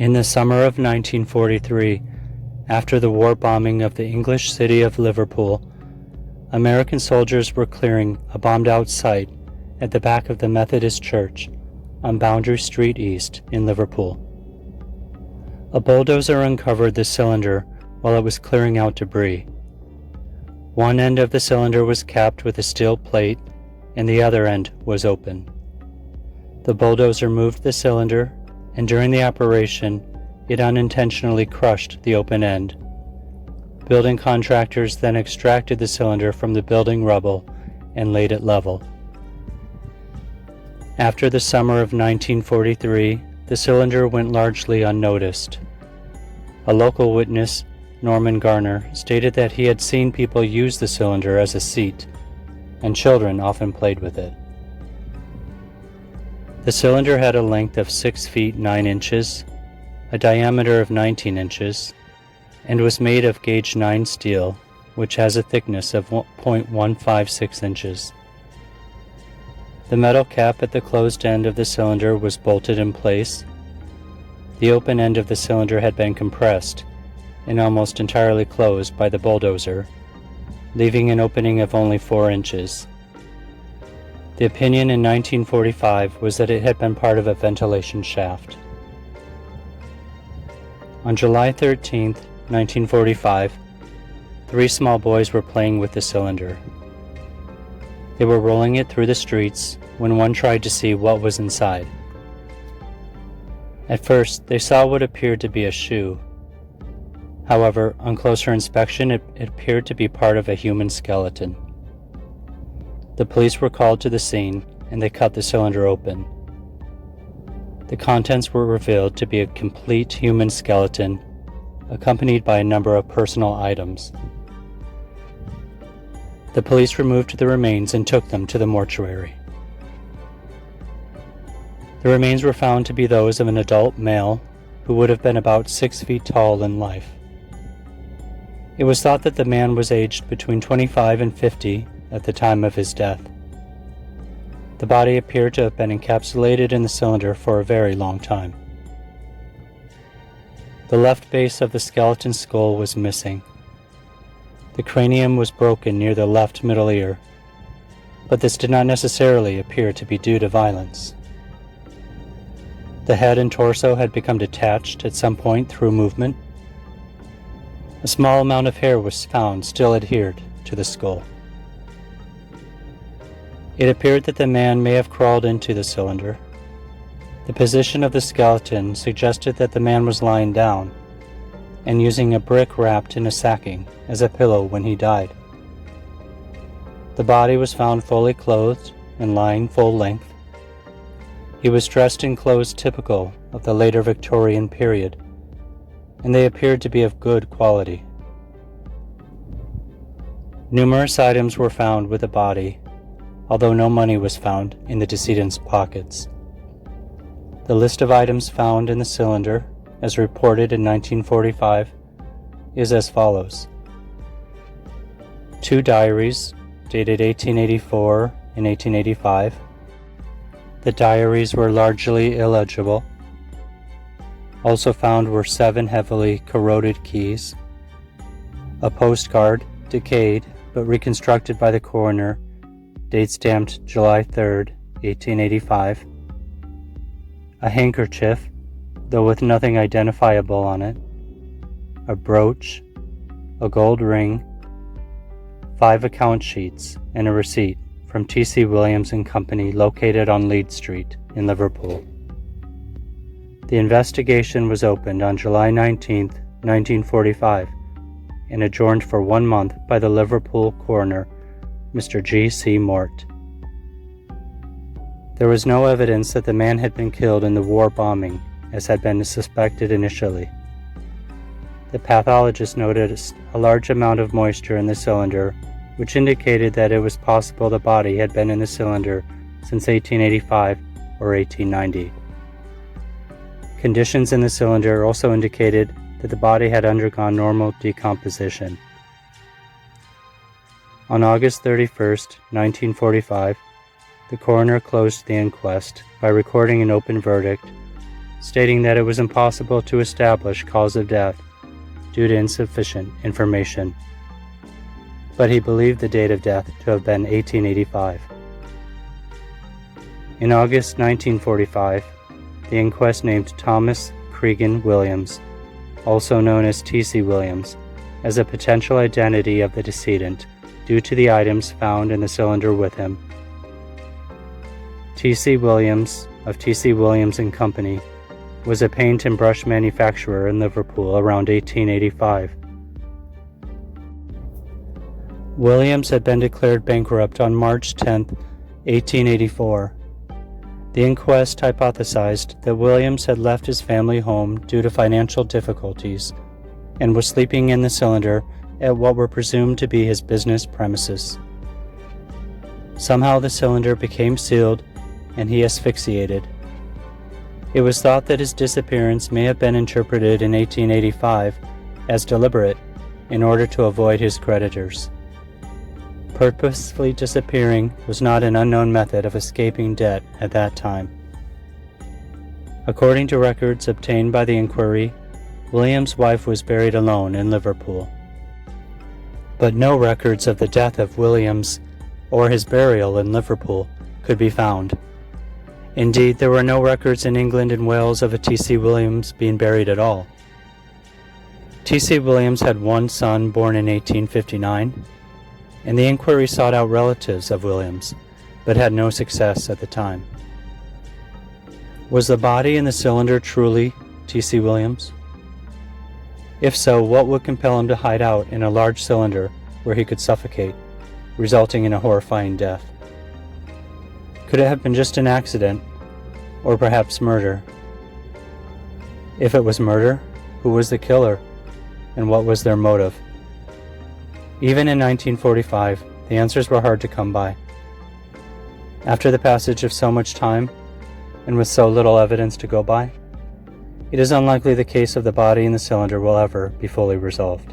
In the summer of 1943, after the war bombing of the English city of Liverpool, American soldiers were clearing a bombed-out site at the back of the Methodist Church on Boundary Street East in Liverpool. A bulldozer uncovered the cylinder while it was clearing out debris. One end of the cylinder was capped with a steel plate, and the other end was open. The bulldozer moved the cylinder, and during the operation, it unintentionally crushed the open end. Building contractors then extracted the cylinder from the building rubble and laid it level. After the summer of 1943, the cylinder went largely unnoticed. A local witness, Norman Garner, stated that he had seen people use the cylinder as a seat, and children often played with it. The cylinder had a length of 6 feet 9 inches, a diameter of 19 inches, and was made of gauge 9 steel, which has a thickness of 0.156 inches. The metal cap at the closed end of the cylinder was bolted in place. The open end of the cylinder had been compressed and almost entirely closed by the bulldozer, leaving an opening of only 4 inches. The opinion in 1945 was that it had been part of a ventilation shaft. On July 13, 1945, 3 small boys were playing with the cylinder. They were rolling it through the streets when one tried to see what was inside. At first, they saw what appeared to be a shoe. However, on closer inspection, it appeared to be part of a human skeleton. The police were called to the scene, and they cut the cylinder open. The contents were revealed to be a complete human skeleton, accompanied by a number of personal items. The police removed the remains and took them to the mortuary. The remains were found to be those of an adult male who would have been about 6 feet tall in life. It was thought that the man was aged between 25 and 50 at the time of his death. The body appeared to have been encapsulated in the cylinder for a very long time. The left base of the skeleton skull was missing. The cranium was broken near the left middle ear, but this did not necessarily appear to be due to violence. The head and torso had become detached at some point through movement. A small amount of hair was found still adhered to the skull. It appeared that the man may have crawled into the cylinder. The position of the skeleton suggested that the man was lying down and using a brick wrapped in a sacking as a pillow when he died. The body was found fully clothed and lying full length. He was dressed in clothes typical of the later Victorian period, and they appeared to be of good quality. Numerous items were found with the body, although no money was found in the decedent's pockets. The list of items found in the cylinder, as reported in 1945, is as follows: 2 diaries dated 1884 and 1885. The diaries were largely illegible. Also found were 7 heavily corroded keys, a postcard, decayed but reconstructed by the coroner, date stamped July 3, 1885, a handkerchief, though with nothing identifiable on it, a brooch, a gold ring, 5 account sheets, and a receipt from T.C. Williams & Company located on Lead Street in Liverpool. The investigation was opened on July 19, 1945, and adjourned for 1 month by the Liverpool coroner, Mr. G.C. Mort. There was no evidence that the man had been killed in the war bombing, as had been suspected initially. The pathologist noticed a large amount of moisture in the cylinder, which indicated that it was possible the body had been in the cylinder since 1885 or 1890. Conditions in the cylinder also indicated that the body had undergone normal decomposition. On August 31, 1945, the coroner closed the inquest by recording an open verdict, stating that it was impossible to establish cause of death due to insufficient information, but he believed the date of death to have been 1885. In August 1945, the inquest named Thomas Cregan Williams, also known as T.C. Williams, as a potential identity of the decedent due to the items found in the cylinder with him. T.C. Williams of T.C. Williams and Company was a paint and brush manufacturer in Liverpool around 1885. Williams had been declared bankrupt on March 10, 1884. The inquest hypothesized that Williams had left his family home due to financial difficulties and was sleeping in the cylinder at what were presumed to be his business premises. Somehow the cylinder became sealed and he asphyxiated. It was thought that his disappearance may have been interpreted in 1885 as deliberate in order to avoid his creditors. Purposefully disappearing was not an unknown method of escaping debt at that time. According to records obtained by the inquiry, Williams' wife was buried alone in Liverpool. But no records of the death of Williams or his burial in Liverpool could be found. Indeed, there were no records in England and Wales of a T.C. Williams being buried at all. T.C. Williams had one son born in 1859, and the inquiry sought out relatives of Williams, but had no success at the time. Was the body in the cylinder truly T.C. Williams? If so, what would compel him to hide out in a large cylinder where he could suffocate, resulting in a horrifying death? Could it have been just an accident, or perhaps murder? If it was murder, who was the killer, and what was their motive? Even in 1945, the answers were hard to come by. After the passage of so much time, and with so little evidence to go by, it is unlikely the case of the body in the cylinder will ever be fully resolved.